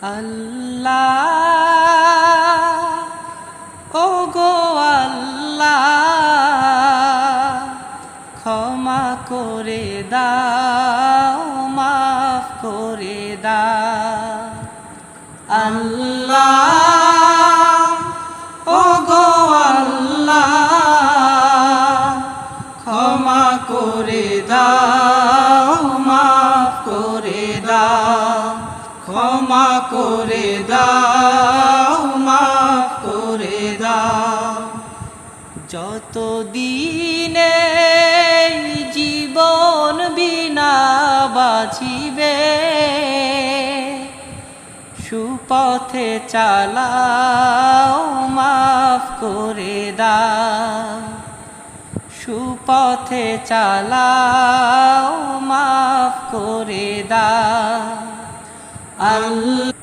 আল্লাহ ও গো আল্লাহ ক্ষমা করে দাও মাফ করে দাও আল্লাহ ও গো আল্লাহ ক্ষমা করে দাও মাফ করে দাও ক্ষমা করে দাও মাফ করে দাও যতদিনে জীবন বিনা বাঁচিবে সুপথে চালাও মাফ করে দাও সুপথে চালাও মাফ করে দাও আল্লাহ